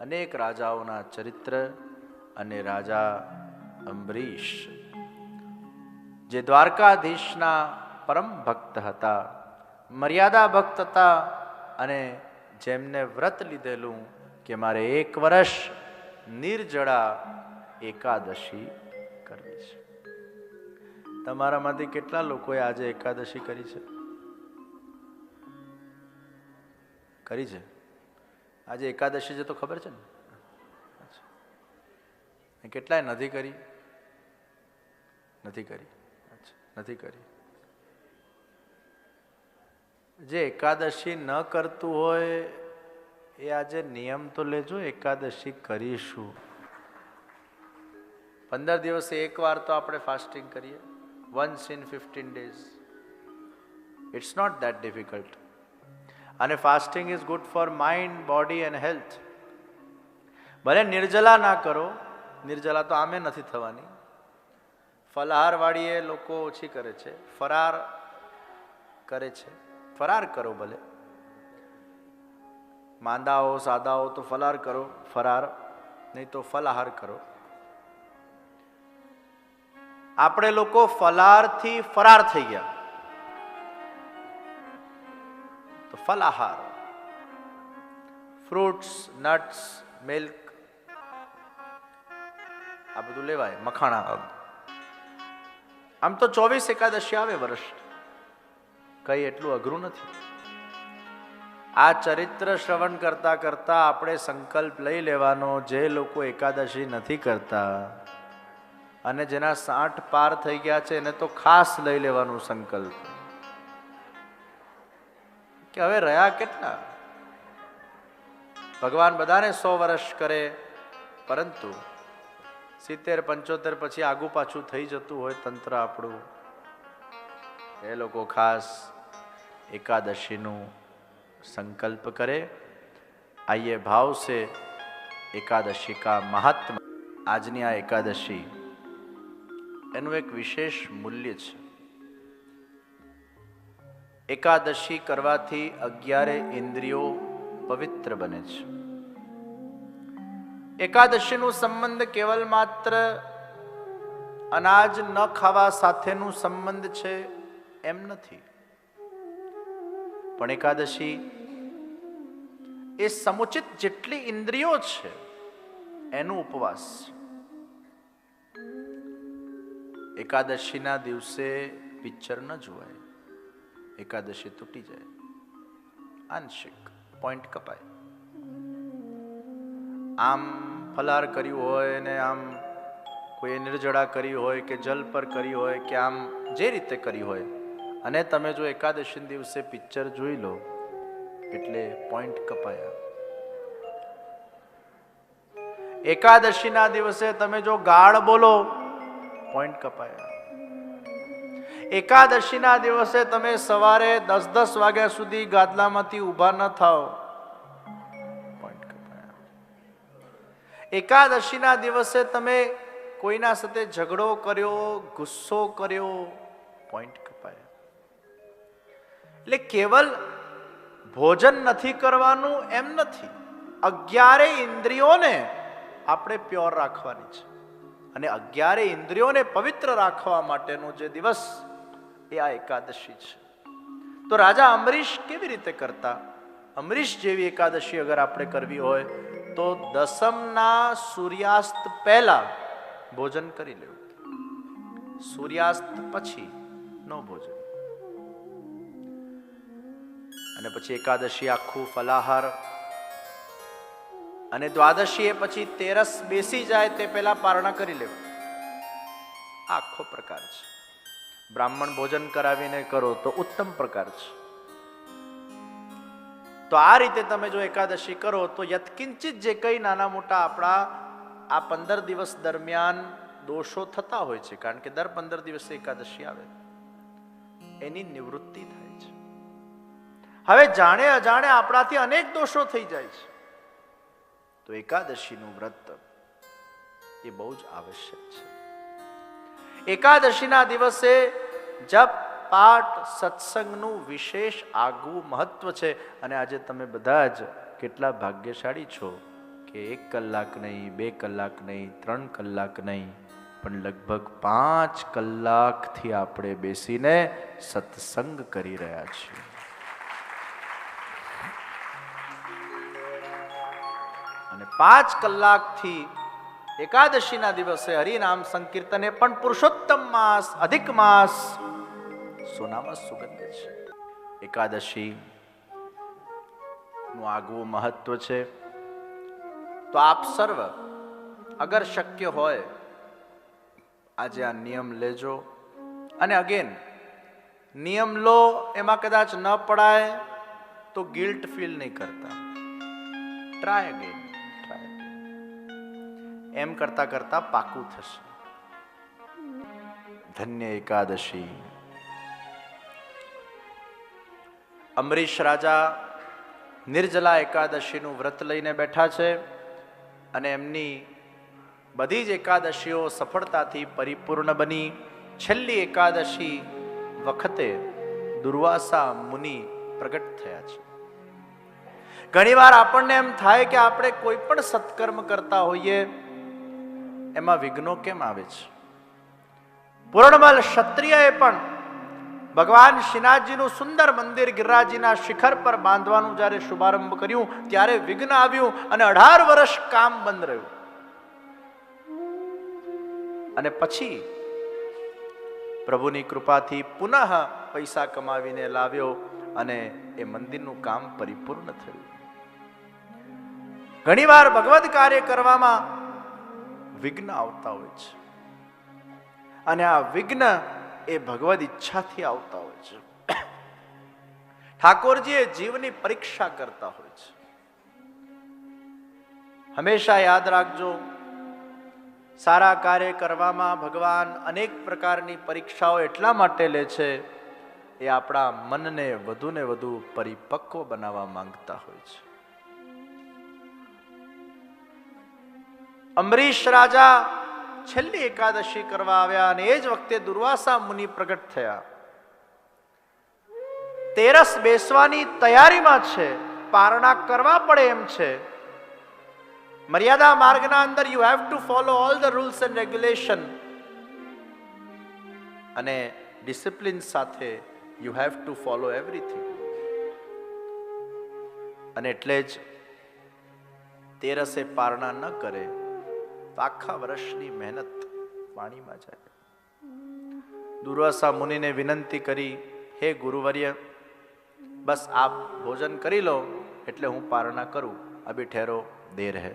અનેક રાજાઓના ચરિત્ર અને રાજા અંબરીશ જે દ્વારકાધીશના પરમ ભક્ત હતા, મર્યાદા ભક્ત હતા અને જેમને વ્રત લીધેલું કે મારે 1 વર્ષ નિર્જળા એકાદશી કરવી છે. તમારામાંથી કેટલા લોકોએ આજે એકાદશી કરી છે? કરી છે? આજે એકાદશી છે તો ખબર છે ને? કેટલાય નથી કરી? નથી કરી? નથી કરી. જે એકાદશી ન કરતું હોય એ આજે નિયમ તો લેજો, એકાદશી કરીશું. 15 દિવસે 1 વાર તો આપણે ફાસ્ટિંગ કરીએ, once in 15 days. It's not that difficult. અને fasting is good for mind, body and health. ભલે નિર્જલા ના કરો, નિર્જલા તો આમે નથી થવાની. ફલાહારવાળી એ લોકો ઓછી કરે છે, ફરાર કરે છે. ફરાર કરો, ભલે માંદાઓ સાદાઓ તો ફલાર કરો, ફરાર નહીં તો ફલાહાર કરો. આપણે લોકો ફલારથી ફરાર થઈ ગયા તો ફલાહાર, ફ્રૂટ્સ, નટ્સ, મિલ્ક આ બધું લેવાય, મખાણા. આમ તો 24 એકાદશી આવે વર્ષ, કઈ એટલું અઘરું નથી. આ ચરિત્ર શ્રવણ કરતા કરતા આપણે સંકલ્પ લઈ લેવાનો, જે લોકો એકાદશી નથી કરતા અને જેના 60 પાર થઈ ગયા છે એને તો ખાસ લઈ લેવાનું સંકલ્પ કે હવે રહ્યા કેટલા. ભગવાન બધાને 100 વર્ષ કરે, પરંતુ 70-75 પછી આગુ પાછું થઈ જતું હોય તંત્ર આપણું, એ લોકો ખાસ एकादशी संकल्प करे. आइए भाव से एकादशी का महात्मा, आजनी आ एकादशी एनु एक विशेष मूल्य छे. एकादशी करवाथी 11 इंद्रियो पवित्र बने छे. एकादशी नो संबंध केवल मात्र अनाज न खावा साथेनु संबंध छे एम नथी, पण एकादशी ए समुचित जेटली इंद्रियो छे एनु उपवास. एकादशी ना दिवसे पिक्चर न जुवाय, एकादशी तूटी जाए, आंशिक पॉइंट कपाय. आम फलार कर्યું હોય ને આમ કોઈ નિર્જળા કરી હોય કે જલ પર કરી હોય કે આમ જે રીતે કરી હોય અને તમે જો એકાદશી દિવસે પિક્ચર જોઈ લો એટલે પોઈન્ટ કપાયા. એકાદશીના દિવસે તમે જો ગાળ બોલો પોઈન્ટ કપાયા. એકાદશીના દિવસે તમે સવારે 10-10 વાગ્યા સુધી ગાદલામાંથી ઊભા ન થાઓ, પોઈન્ટ કપાયા. એકાદશીના દિવસે તમે કોઈના સાથે ઝઘડો કર્યો, ગુસ્સો કર્યો, પોઈન્ટ કપાયા. એટલે કેવલ ભોજન નથી કરવાનું એમ નથી, 11 ઇન્દ્રિયોને આપણે પ્યોર રાખવાની છે અને 11 ઇન્દ્રિયોને પવિત્ર રાખવા માટેનો જે દિવસ એ આ એકાદશી છે. તો રાજા અમરીશ કેવી રીતે કરતા? અમરીશ જેવી એકાદશી અગર આપણે કરવી હોય તો દસમના સૂર્યાસ્ત પહેલા ભોજન કરી લેવું, સૂર્યાસ્ત પછી નો ભોજન. અને પછી એકાદશી આખું ફલાહાર, અને દ્વાદશી પછી 13 બેસી જાય તે પહેલા પારણા કરી લેવું. આખો પ્રકાર છે. બ્રાહ્મણ ભોજન કરાવીને કરો તો ઉત્તમ પ્રકાર છે. તો આ રીતે તમે જો એકાદશી કરો તો યત્કિંચિત જે કઈ નાના મોટા આપણા આ 15 દિવસ દરમિયાન દોષો થતા હોય છે, કારણ કે દર 15 દિવસે એકાદશી આવે, એની નિવૃત્તિ થાય છે. હવે જાણે અજાણે આપણાથી અનેક દોષો થઈ જાય છે, તો એકાદશીનું વ્રત એ બહુ જ આવશ્યક છે. એકાદશીના દિવસે જપ, પાઠ, સત્સંગનું વિશેષ આગવું મહત્વ છે. અને આજે તમે બધા જ કેટલા ભાગ્યશાળી છો કે 1 કલાક નહીં, 2 કલાક નહીં, 3 કલાક નહીં, પણ લગભગ 5 કલાકથી આપણે બેસીને સત્સંગ કરી રહ્યા છીએ. અને 5 કલાકથી એકાદશીના દિવસે હરિનામ સંકીર્તને પણ પુરુષોત્તમ માસ, અધિક માસ, સોનામાં સુગંધ છે. એકાદશી નું આગવું મહત્વ છે. તો આપ સર્વ અગર શક્ય હોય આજે આ નિયમ લેજો. અને અગેન નિયમ લો, એમાં કદાચ ન પડાય તો ગિલ્ટ ફીલ નહીં કરતા. ટ્રાય અગેન, એમ કરતા કરતા પાકું થશે. ધન્ય એકાદશી. અમરીશ રાજા નિર્જલા એકાદશીનું વ્રત લઈને બેઠા છે અને એમની બધી જ એકાદશીઓ સફળતાથી પરિપૂર્ણ બની. છેલ્લી એકાદશી વખતે દુર્વાસા મુનિ પ્રગટ થયા છે. ઘણીવાર આપણને એમ થાય કે આપણે કોઈ પણ સત્કર્મ કરતા હોઈએ એમાં વિઘ્નો કેમ આવે છે. પૂર્ણમલ ક્ષત્રિયએ પણ ભગવાન શ્રીનાથજીનું સુંદર મંદિર ગિરિરાજજીના શિખર પર બાંધવાનું જ્યારે શુભારંભ કર્યું ત્યારે વિઘ્ન આવ્યું અને 18 વર્ષ કામ બંધ રહ્યું. અને પછી પ્રભુની કૃપાથી પુનઃ પૈસા કમાવીને લાવ્યો અને એ મંદિરનું કામ પરિપૂર્ણ થયું. ઘણીવાર ભગવદ કાર્ય કરવામાં વિઘ્ન આવતા હોય છે અને આ વિઘ્ન એ ભગવદ ઈચ્છાથી આવતા હોય છે. ઠાકોરજી એ જીવની પરીક્ષા કરતા હોય છે. હંમેશા યાદ રાખજો, સારા કાર્ય કરવામાં ભગવાન અનેક પ્રકારની પરીક્ષાઓ એટલા માટે લે છે, એ આપણા મનને વધુ ને વધુ પરિપક્વ બનાવવા માંગતા હોય છે. અમરીશ રાજા છેલ્લી એકાદશી કરવા આવ્યા અને એ જ વખતે દુર્વાસા મુનિ પ્રગટ થયા. તેરસ બેસવાની તૈયારીમાં છે, પારણા કરવા પડે એમ છે. મર્યાદા માર્ગના અંદર you have to follow all the rules and regulation અને ડિસિપ્લિન સાથે you have to follow everything. અને એટલે જ તેરસે પારણા ન કરે તો આખા વર્ષની મહેનત પાણીમાં જાય. દુર્વાસા મુનિને વિનંતી કરી, હે ગુરુવર્ય, બસ આપ ભોજન કરી લો એટલે હું પારણા કरूं. अभी ठहरो, देर है.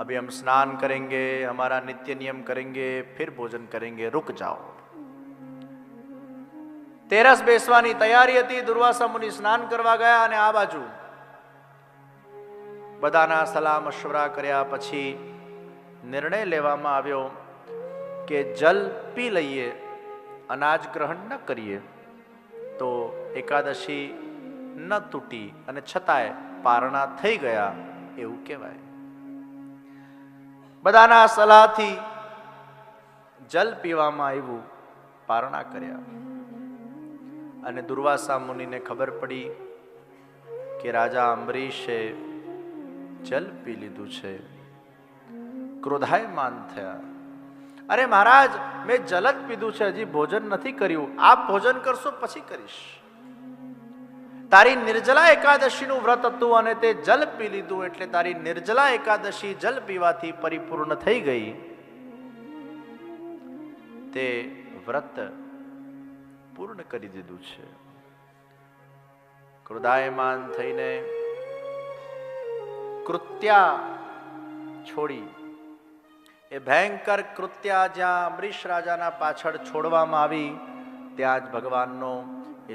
अभी हम स्नान करेंगे, हमारा नित्य नियम करेंगे, फिर भोजन करेंगे, रुक जाओ. તેરસ બેસવાની તૈયારી હતી. દુર્વાસા મુનિ સ્નાન કરવા ગયા અને આ બાજુ બધાના સલાહ મશવરા કર્યા પછી નિર્ણય લેવામાં આવ્યો કે જલ પી લઈએ, અનાજ ગ્રહણ ન કરીએ તો એકાદશી ન તૂટી અને છતાંય પારણા થઈ ગયા એવું કહેવાય. બધાના સલાહથી જલ પીવામાં આવ્યું, પારણા કર્યા. અને દુર્વાસા મુનિને ખબર પડી કે રાજા અંબરીશે જલ પી લીધું છે. ક્રોધાયમાન થયા. અરે મહારાજ, મેં જલ જ પીધું છે, હજી ભોજન નથી કર્યું. આપ ભોજન કરશો પછી કરીશ. તારી નિર્જલા એકાદશીનું વ્રત હતું અને તે જલ પી લીધું એટલે તારી નિર્જલા એકાદશી જલ પીવાથી પરિપૂર્ણ થઈ ગઈ. તે વ્રત પૂર્ણ કરી દીધું છે. ક્રોધાયમાન થઈને કૃત્યા છોડી, એ ભયંકર કૃત્યા જ્યાં અમરીશ રાજાના પાછળ છોડવામાં આવી ત્યાં જ ભગવાનનો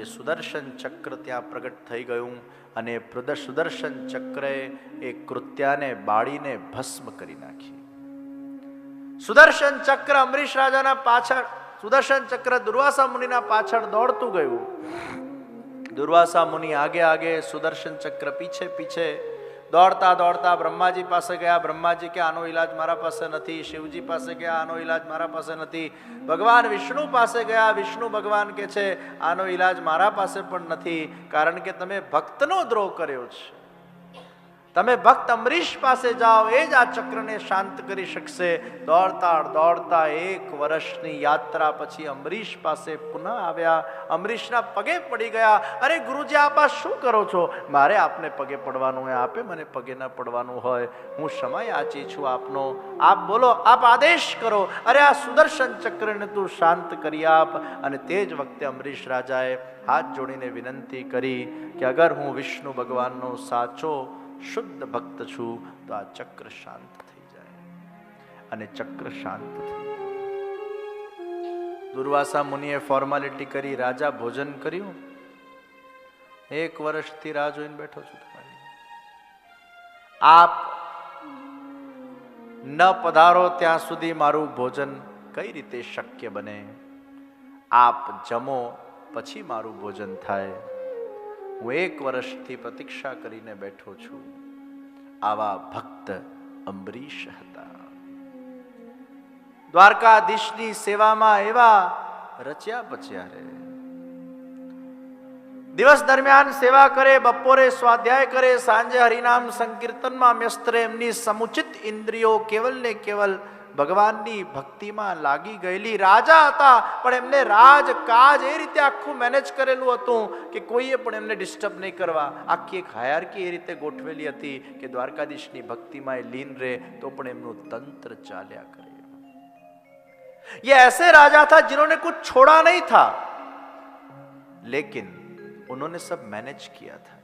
એ સુદર્શન ચક્ર ત્યાં પ્રગટ થઈ ગયું અને સુદર્શન ચક્રે એ કૃત્યાને બાળીને ભસ્મ કરી નાખી. સુદર્શન ચક્ર અમરીશ રાજાના પાછળ, સુદર્શન ચક્ર દુર્વાસા મુનિના પાછળ દોડતું ગયું. દુર્વાસા મુનિ આગે આગે, સુદર્શન ચક્ર પીછે પીછે. દોડતા દોડતા બ્રહ્માજી પાસે ગયા. બ્રહ્માજી કે આનો ઈલાજ મારા પાસે નથી. શિવજી પાસે ગયા, આનો ઈલાજ મારા પાસે નથી. ભગવાન વિષ્ણુ પાસે ગયા. વિષ્ણુ ભગવાન કે છે આનો ઈલાજ મારા પાસે પણ નથી, કારણ કે તમે ભક્તનો દ્રોહ કર્યો છે. તમે ભક્ત અમરીશ પાસે જાઓ, એ જ આ ચક્રને શાંત કરી શકશે. દોડતા દોડતા 1 વર્ષની યાત્રા પછી અમરીશ પાસે પુનઃ આવ્યા. અમરીશના પગે પડી ગયા. અરે ગુરુજી, આપ આ શું કરો છો? મારે આપને પગે પડવાનું હોય, આપે મને પગે ન પડવાનું હોય. હું સમય યાચી છું આપનો. આપ બોલો, આપ આદેશ કરો. અરે આ સુદર્શન ચક્રને તું શાંત કરી આપ. અને તે જ વખતે અમરીશ રાજાએ હાથ જોડીને વિનંતી કરી કે અગર હું વિષ્ણુ ભગવાનનો સાચો શુદ્ધ ભક્ત છું તો આ ચક્ર શાંત થઈ જાય. અને ચક્ર શાંત થઈ ગયું. દુર્વાસા મુનિએ ફોર્માલિટી કરી, રાજા ભોજન કર્યું. 1 વર્ષથી રાહ જોઈને બેઠો છું તમારી. આપ ન પધારો ત્યાં સુધી મારું ભોજન કઈ રીતે શક્ય બને? આપ જમો પછી મારું ભોજન થાય. હું 1 વર્ષથી પ્રતીક્ષા કરીને બેઠો છું. આવા ભક્ત અમરીશ હતા. દ્વારકાધીશની સેવામાં એવા રચ્યા પચ્યા રહે. દિવસ દરમિયાન સેવા કરે, બપોરે સ્વાધ્યાય કરે, સાંજે હરિનામ સંકીર્તનમાં વ્યસ્ત રહે. એમની સમુચિત ઇન્દ્રિયો કેવલ ને કેવલ ભગવાનની ભક્તિમાં લાગી ગયેલી. રાજા હતા પણ એમને રાજકાજ એ રીતે આખું મેનેજ કરેલું હતું કે કોઈએ પણ એમને ડિસ્ટર્બ નહીં કરવા. આખી એક હાયરાર્કી એ રીતે ગોઠવેલી હતી કે દ્વારકાધીશની ભક્તિમાં એ લીન રહે તો પણ એમનું તંત્ર ચાલ્યા કરે. ये ऐसे राजा था जिन्होंने कुछ छोड़ा नहीं था, लेकिन उन्होंने सब मैनेज किया था.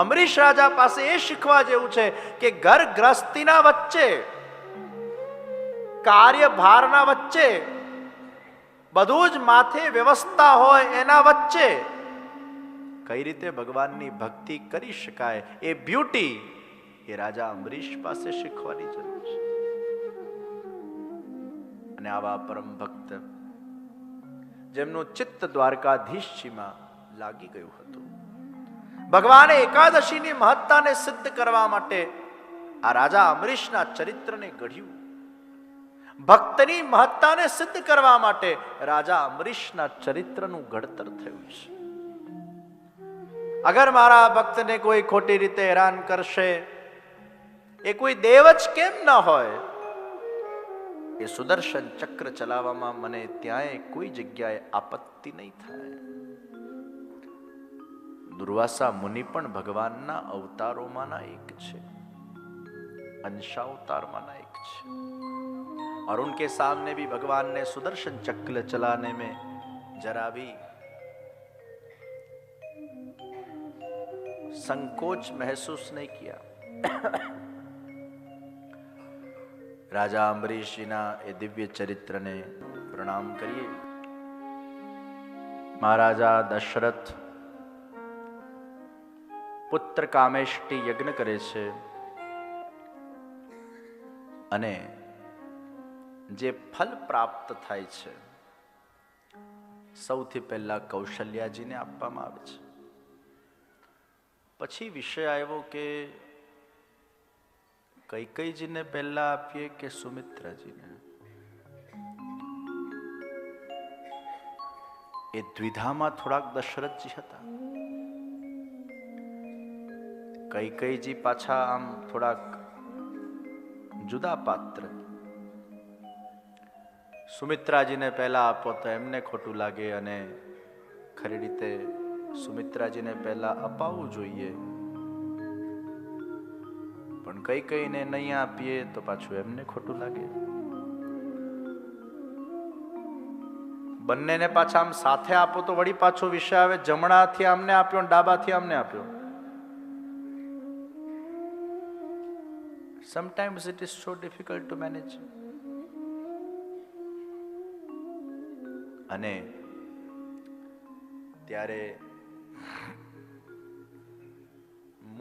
अमरीश राजा પાસે એ શીખવા જેવું છે કે ઘર ગ્રસ્તીના વચ્ચે, કાર્યભારના વચ્ચે, બધું જ માથે વ્યવસ્થા હોય એના વચ્ચે કઈ રીતે ભગવાનની ભક્તિ કરી શકાય, એ બ્યુટી એ રાજા અમરીશ પાસે શીખવાની જરૂર છે. અને આવા પરમ ભક્ત જેમનું ચિત્ત દ્વારકાધીશજીમાં લાગી ગયું હતું. ભગવાને એકાદશીની મહત્તાને સિદ્ધ કરવા માટે આ રાજા અમરીશના ચરિત્રને ઘડ્યું. ભક્તની મહત્તાને સિદ્ધ કરવા માટે રાજા અમરીશના ચરિત્રનું ઘડતર થયું છે. અગર મારા ભક્તને કોઈ ખોટી રીતે હેરાન કરશે, એ કોઈ દેવ જ કેમ ન હોય, એ સુદર્શન ચક્ર ચલાવવામાં મને ત્યાંય કોઈ જગ્યાએ આપત્તિ નહીં થાય. દુર્વાસા મુનિ પણ ભગવાનના અવતારોમાંના એક છે, अंशावतारमाना एक છે. और उनके सामने भी भगवान ने सुदर्शन चक्र चलाने में जरा भी संकोच महसूस नहीं किया. राजा अम्बरीश जी ना ए दिव्य चरित्र ने प्रणाम करिए. महाराजा दशरथ पुत्र कामेष्टि यज्ञ करे छे અને જે ફલ પ્રાપ્ત થાય છે સૌથી પહેલા કૌશલ્યાજીને આપવામાં આવે છે. પછી વિષય આવ્યો કે કૈકેયીજીને પહેલા આપીએ કે સુમિત્રાજીને. એ દ્વિધામાં થોડાક દશરથજી હતા. કૈકેયીજી પાછા આમ થોડાક જુદા પાત્ર. સુમિત્રાજીને પહેલા આપો તો એમને ખોટું લાગે અને ખરી રીતે સુમિત્રાજીને પહેલા અપાવવું જોઈએ, પણ કૈકેયીને નહીં આપીએ તો પાછું એમને ખોટું લાગે. બંનેને પાછા આમ સાથે આપો તો વળી પાછો વિષય આવે જમણાથી આમને આપ્યો ને ડાબાથી આમને આપ્યો. Sometimes it is so difficult to manage. અને ત્યારે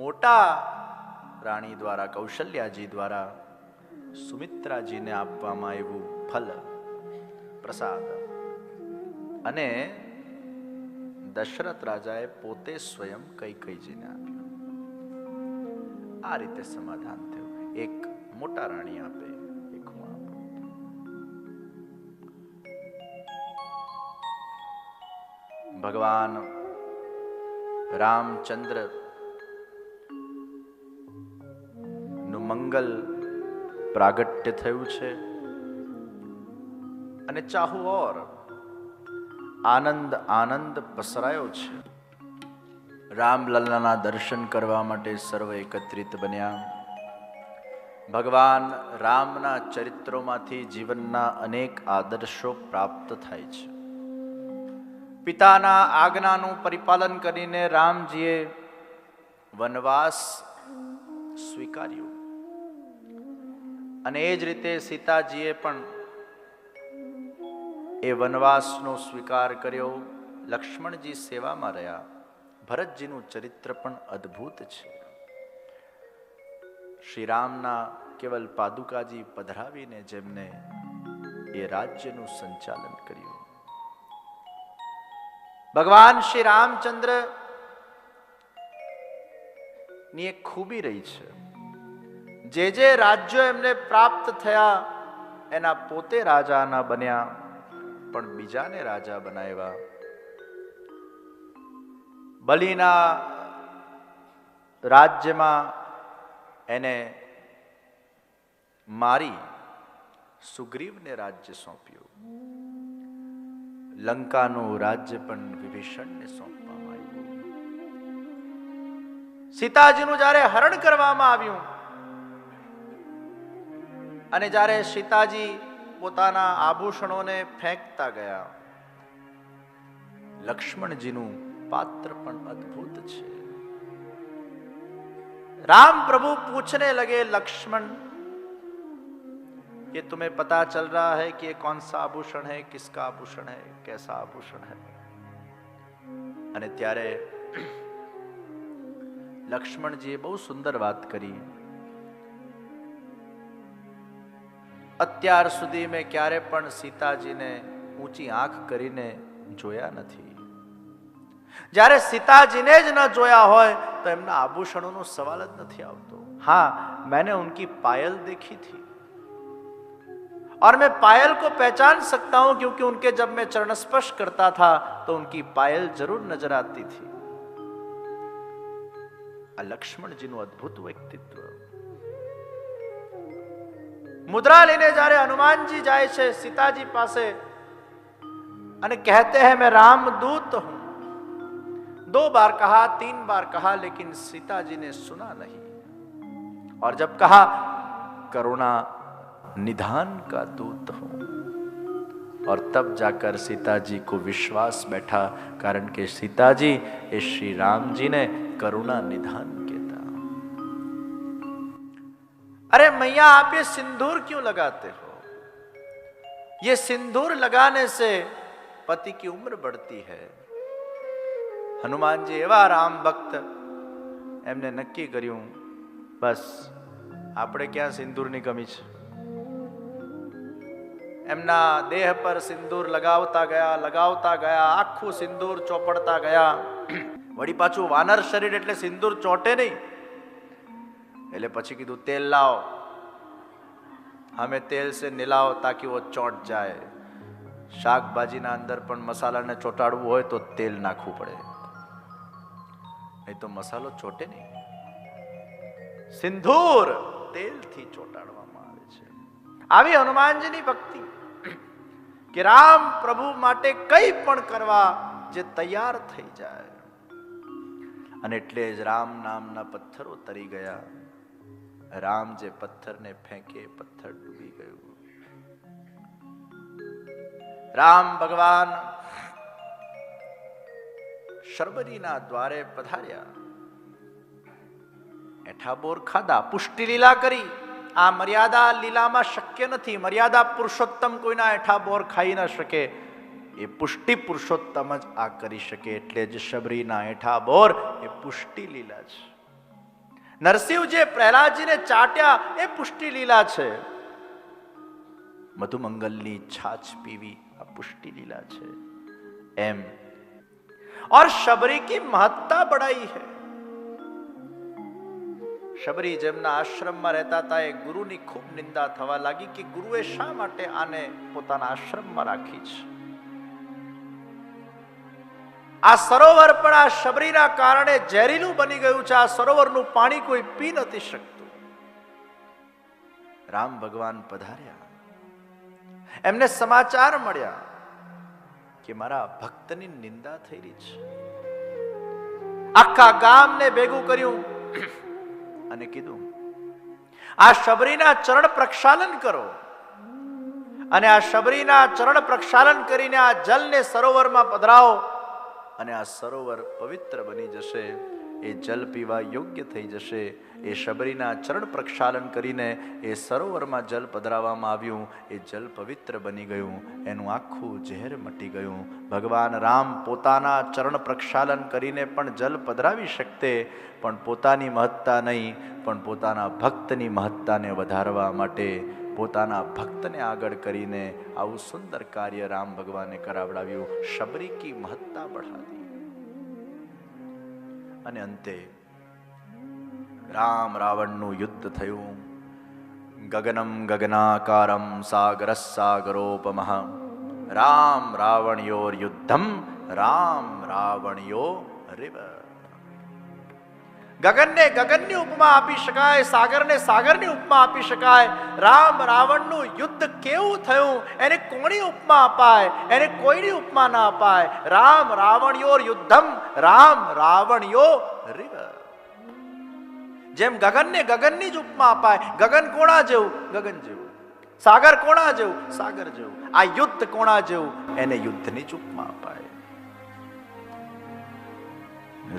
મોટા રાણી દ્વારા, કૌશલ્યાજી દ્વારા સુમિત્રાજીને આપવામાં આવ્યું ફલ પ્રસાદ, અને દશરથ રાજાએ પોતે સ્વયં કૈકેયીજીને આપ્યું. આ રીતે સમાધાન થયું. એક મોટા રાણી આપે, એક હું આપું. ભગવાન રામચંદ્ર મંગલ પ્રાગટ્ય થયું છે અને ચાહુ ઓર આનંદ આનંદ પસરાયો છે. રામલલ્લાના દર્શન કરવા માટે સર્વ એકત્રિત બન્યા. ભગવાન રામના ચરિત્રોમાંથી જીવનના અનેક આદર્શો પ્રાપ્ત થાય છે. પિતાના આજ્ઞાનું પરિપાલન કરીને રામજીએ વનવાસ સ્વીકાર્યો અને એ જ રીતે સીતાજીએ પણ એ વનવાસનો સ્વીકાર કર્યો. લક્ષ્મણજી સેવામાં રહ્યા. ભરતજીનું ચરિત્ર પણ અદ્ભુત છે. શ્રી રામના કેવલ પાદુકાજી પધરાવીને જેમને એ રાજ્યનું સંચાલન કર્યું. ભગવાન શ્રી રામચંદ્ર ની એક ખૂબી રહી છે. જે રાજ્યો એમને પ્રાપ્ત થયા એના પોતે રાજા ના બન્યા, પણ બીજાને રાજા બનાવ્યા. બલિના રાજ્યમાં એને મારી સુગ્રીવને રાજ્ય સોંપ્યું. લંકાનું રાજ્ય પણ વિભીષણને સોંપવામાં આવ્યું. સીતાજીનું જ્યારે હરણ કરવામાં આવ્યું અને જ્યારે સીતાજી પોતાના આભૂષણોને ફેંકતા ગયા, લક્ષ્મણજીનું પાત્ર પણ અદ્ભુત છે. राम प्रभु पूछने लगे लक्ष्मण ये तुम्हें पता चल रहा है कि ये कौन सा आभूषण है, किसका आभूषण है, कैसा आभूषण है? અને ત્યારે લક્ષ્મણજીએ બહુ સુંદર વાત કરી. અત્યાર સુધી મેં ક્યારે પણ સીતાજીને ઊંચી આંખ કરીને જોયા નથી. જ્યારે સીતાજીને જ ન જોયા હોય તો એમના આભૂષણોનો સવાલ જ નથી આવતો. हाँ, मैंने उनकी पायल देखी थी और मैं पायल को पहचान सकता हूं क्योंकि उनके जब मैं चरण स्पर्श करता था तो उनकी पायल जरूर नजर आती थी. आ लक्ष्मण जी નું અદ્ભુત વ્યક્તિત્વ. मुद्रा लेने જ્યારે હનુમાનજી જાય છે સીતાજી પાસે અને કહેते हैं मैं रामदूत हूं. 2 बार कहा, 3 बार कहा, लेकिन सीता जी ने सुना नहीं. और जब कहा करुणा निधान का दूत हूं, और तब जाकर सीता जी को विश्वास बैठा, कारण के सीता जी ये श्री राम जी ने करुणा निधान कहता. अरे मैया, आप ये सिंदूर क्यों लगाते हो? ये सिंदूर लगाने से पति की उम्र बढ़ती है. હનુમાનજી એવા રામ ભક્ત, એમને નક્કી કર્યું બસ આપણે ક્યાં સિંદૂરની કમી છે. એમના દેહ પર સિંદૂર લગાવતા ગયા, આખું સિંદૂર ચોપડતા ગયા. વળી પાછું વાનર શરીર એટલે સિંદૂર ચોટે નહીં, એટલે પછી કીધું તેલ લાવો, હમે તેલ સે નિલાઓ તાકી વો ચોટ જાય. શાકભાજીના અંદર પણ મસાલાને ચોટાડવું હોય તો તેલ નાખવું પડે, નહીં તો મસાલો ચોટે નહીં. સિંદૂર તેલથી ચોટાડવામાં આવે છે. આવી હનુમાનજીની ભક્તિ કે રામ પ્રભુ માટે કંઈ પણ કરવા જે તૈયાર થઈ જાય. અને એટલે જ રામ નામના પથ્થરો તરી ગયા. રામ જે પથ્થરને ફેંકે પથ્થર ડૂબી ગયું. રામ ભગવાન શર્બરીના દ્વારે પધાર્યા. એઠા બોર ખાધા, પુષ્ટિ લીલા કરી. આ મર્યાદા લીલામાં શક્ય નથી. મર્યાદા પુરુષોત્તમ કોઈના એઠા બોર ખાઈ ન શકે. એ પુષ્ટિ પુરુષોત્તમ જ આ કરી શકે. એટલે જ શબરીના એઠા બોર એ પુષ્ટિ લીલા છે. નરસિંહજી પ્રહલાદજીને ચાટ્યા એ પુષ્ટિ લીલા છે. મધુમંગલની છાછ પીવી આ પુષ્ટિ લીલા છે. એમ और शबरी की महत्ता बढ़ाई है. शबरी જેમના આશ્રમમાં રહેતા હતા એ ગુરુની ખૂબ નિંદા થવા લાગી કે ગુરુએ શા માટે આને પોતાના આશ્રમમાં રાખી છે. આ સરોવર પણ આ શબરીના કારણે ઝેરીલું બની ગયું છે. આ સરોવરનું પાણી કોઈ પી નથી શકતું. રામ ભગવાન પધાર્યા. એમને સમાચાર મળ્યા કે મારા ભક્તની નિંદા થઈ રહી છે. આખા ગામને ભેગું કર્યું અને કીધું, આ શબરીના ચરણ પ્રક્ષાલન કરો. અને આ શબરીના ચરણ પ્રક્ષાલન કરીને આ જલને સરોવરમાં પધરાવો અને આ સરોવર પવિત્ર બની જશે, એ જલ પીવા યોગ્ય થઈ જશે. એ શબરીના ચરણ પ્રક્ષાલન કરીને એ સરોવરમાં જલ પધરાવવામાં આવ્યું. એ જલ પવિત્ર બની ગયું, એનું આખું ઝેર મટી ગયું. ભગવાન રામ પોતાના ચરણ પ્રક્ષાલન કરીને પણ જલ પધરાવી શકતે, પણ પોતાની મહત્તા નહીં, પણ પોતાના ભક્તની મહત્તાને વધારવા માટે પોતાના ભક્તને આગળ કરીને આવું સુંદર કાર્ય રામ ભગવાને કરાવડાવ્યું. શબરી કી મહત્તા बढ़ा दी. અને અંતે રામ રાવણનું યુદ્ધ થયું. ગગનમ ગગનાકારમ સાગરસ સાગરોપમઃ રામ રાવણયોર યુદ્ધમ રામ રાવણયો રિવ. ગગનને ગગનની ઉપમા આપી શકાય, સાગરને સાગરની ઉપમા આપી શકાય. રામ રાવણનું યુદ્ધ કેવું થયું એને કોની ઉપમા અપાય? એને કોઈની ઉપમા ના અપાય. રામ રાવણયોર યુદ્ધમ રામ રાવણયો રિવ. જેમ ગગનને ગગનની જ ઉપમા અપાય. ગગન કોણા જેવું? ગગન જેવું. સાગર કોણા જેવું? સાગર જેવું. આ યુદ્ધ કોણા જેવું? એને યુદ્ધની જ ઉપમા અપાય.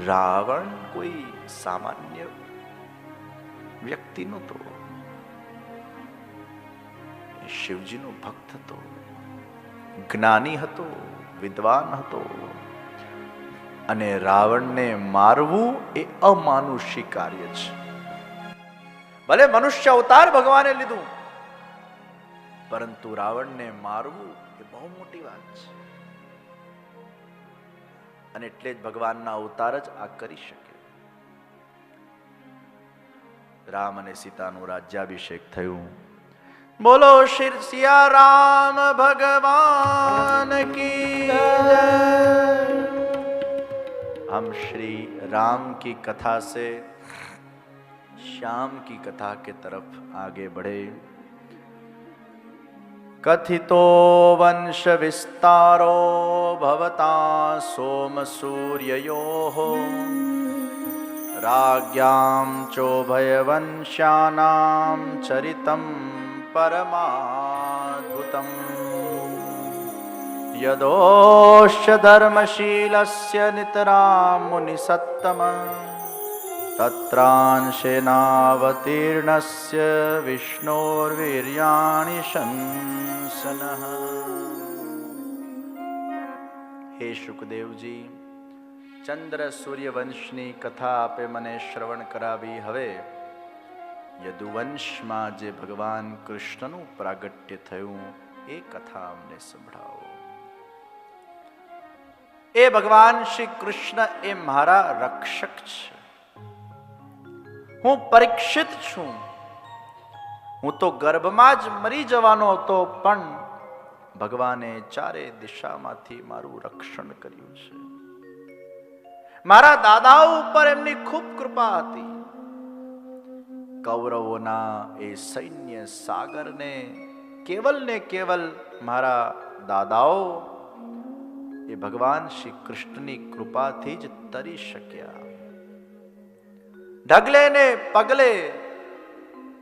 રાવણ કોઈ સામાન્ય વ્યક્તિ નહોતો. શિવજીનો ભક્ત હતો, જ્ઞાની હતો, વિદ્વાન હતો. અને રાવણને મારવું એ અમાનુષી કાર્ય છે. ભલે મનુષ્ય અવતાર ભગવાને લીધું, પરંતુ રાવણને મારવું એ બહુ મોટી વાત છે. અને એટલે જ ભગવાનના અવતાર જ આ કરી શકે. રામ અને સીતાનું રાજ્યાભિષેક થયું. બોલો શ્રી સિયા રામ ભગવાન કી જય. हम श्री राम की कथा से श्याम की कथा के तरफ आगे बढ़े. कथितो वंश विस्तारो भवता सोम सूर्ययोः राज्ञां चोभयवंश्यानां चरितं परमाद्भुतम्. यदोश्च धर्मशीलस्य नितरां मुनिसत्तम तत्रांशेनावतीर्णस्य विष्णोर्वीर्याणि शंसनः. हे शुकदेवजी, ચંદ્ર સૂર્યવંશની કથા આપે મને શ્રવણ કરાવી. હવે યદુવંશમાં જે ભગવાન કૃષ્ણનું પ્રાગટ્ય થયું એ કથા અમને સંભળાવો. એ ભગવાન શ્રી કૃષ્ણ એ મારા રક્ષક છે. હું પરીક્ષિત છું. હું તો ગર્ભમાં જ મરી જવાનો હતો, પણ ભગવાને ચારે દિશામાંથી મારું રક્ષણ કર્યું છે. મારા દાદાઓ ઉપર એમની ખૂબ કૃપા હતી. કૌરવોના એ સૈન્ય સાગરને કેવલ ને કેવલ મારા દાદાઓ એ ભગવાન શ્રી કૃષ્ણની કૃપાથી જ તરી શક્યા. ઢગલે ને પગલે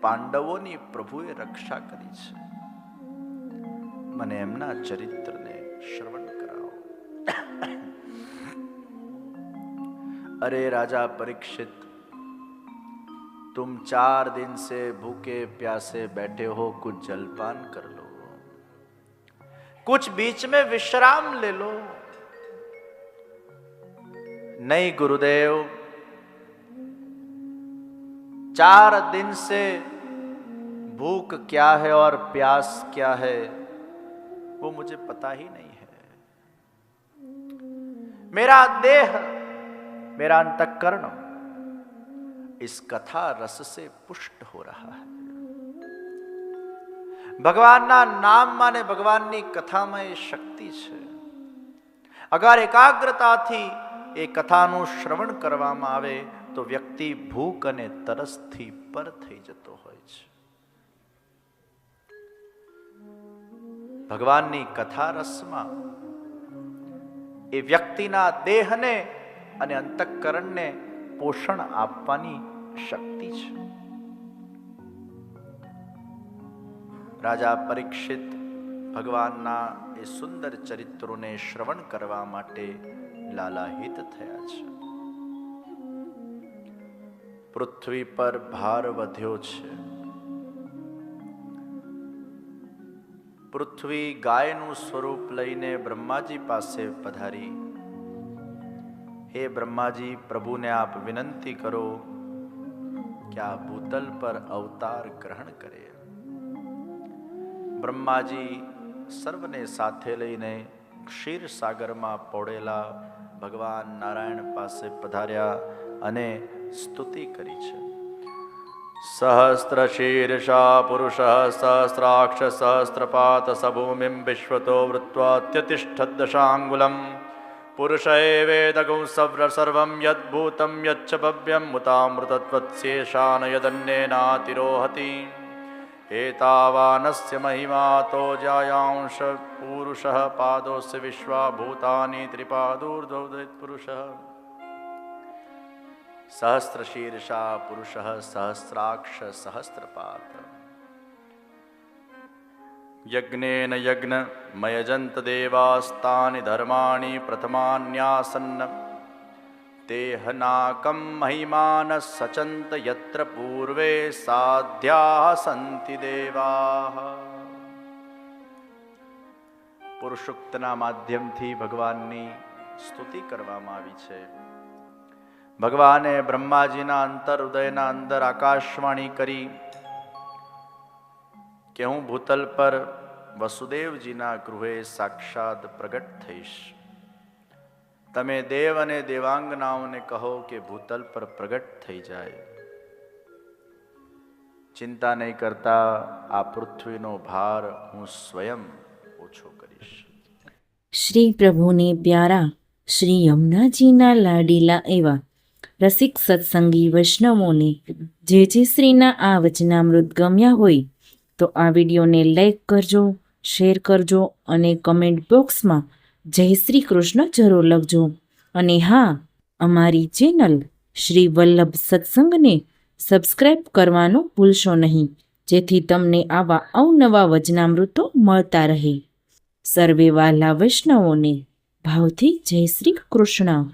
પાંડવોની પ્રભુએ રક્ષા કરી છે. મને એમના ચરિત્રને શ્રવણ કરાવો. अरे राजा परीक्षित, तुम 4 दिन से भूखे प्यासे बैठे हो, कुछ जलपान कर लो, कुछ बीच में विश्राम ले लो. नहीं गुरुदेव, 4 दिन से भूख क्या है और प्यास क्या है वो मुझे पता ही नहीं है. मेरा देह, मेरा अंतःकरण इस कथा रस से पुष्ट हो रहा है. ભગવાનના નામમાં ને ભગવાનની કથામાં એ શક્તિ છે. અગર એકાગ્રતાથી એ કથાનું શ્રવણ કરવામાં આવે તો વ્યક્તિ ભૂખ અને તરસથી પર થઈ જતો હોય છે. ભગવાનની કથા રસમાં એ વ્યક્તિના દેહને અને અંતઃકરણને પોષણ આપવાની શક્તિ છે. રાજા પરીક્ષિત ભગવાનના એ સુંદર ચરિત્રોને શ્રવણ કરવા માટે લાલાહિત થયા છે. પૃથ્વી પર ભાર વધ્યો છે. પૃથ્વી ગાયનું સ્વરૂપ લઈને બ્રહ્માજી પાસે પધારી. હે બ્રહ્માજી, પ્રભુને આપ વિનંતી કરો કે આ ભૂતલ પર અવતાર ગ્રહણ કરે. બ્રહ્માજી સર્વને સાથે લઈને ક્ષીરસાગરમાં પોડેલા ભગવાન નારાયણ પાસે પધાર્યા અને સ્તુતિ કરી છે. સહસ્ત્ર શીર્ષા પુરુષ સહસ્રાક્ષ સહસ્રપાત સભૂમિમ વિશ્વતો વૃત્વાત્યતિષ્ઠદશાંગુલમ પુરુષ એવેદગું સર્વં યદ્ભૂતં યચ્ચ ભવ્યં મુતામૃતત્વત્સ્યેષાન યદન્યેનાતિરોહતિ. એતાવાનસ્ય મહિમાતો જાయాంશ પુરુષઃ પાદોસ્ય વિશ્વા ભૂતાની ત્રિપાદૂર્ધ્વોદિત પુરુષઃ. સહસ્ર શીર્ષા પુરુષઃ સહસ્રાક્ષ સહસ્રપાત. યજ્ઞેન યજ્ઞમયજંત દેવાસ્તાનિ ધર્માણિ પ્રથમાન્યાસન્ન. તેહનાકં મહિમાન સચંત યત્ર પૂર્વે સાધ્યા સંતિ દેવાઃ. પુરુષોક્તના માધ્યમથી ભગવાનની સ્તુતિ કરવામાં આવી છે. ભગવાને બ્રહ્માજીના અંતર હૃદયના અંદર આકાશવાણી કરી કે હું ભૂતલ પર વસુદેવજીના ગૃહે સાક્ષાત પ્રગટ થઈશ. તમે દેવ અને દેવાંગનાઓને કહો કે ભૂતલ પર પ્રગટ થઈ જાય. ચિંતા નહીં કરતા, આ પૃથ્વીનો ભાર હું સ્વયં ઓછો કરીશ. શ્રી પ્રભુને પ્યારા શ્રી યમુનાજીના લાડીલા એવા રસિક સત્સંગી વૈષ્ણવોને જે શ્રીના આ વચનામૃત ગમ્યા હોય તો આ વિડીયોને લાઈક કરજો, શેર કરજો અને કમેન્ટ બોક્સમાં જય શ્રી કૃષ્ણ જરૂર લખજો. અને હા, અમારી ચેનલ શ્રી વલ્લભ સત્સંગને સબસ્ક્રાઈબ કરવાનું ભૂલશો નહીં, જેથી તમને આવા અવનવા વચનામૃતો મળતા રહે. સર્વે વાલા વૈષ્ણવોને ભાવથી જય શ્રી કૃષ્ણ.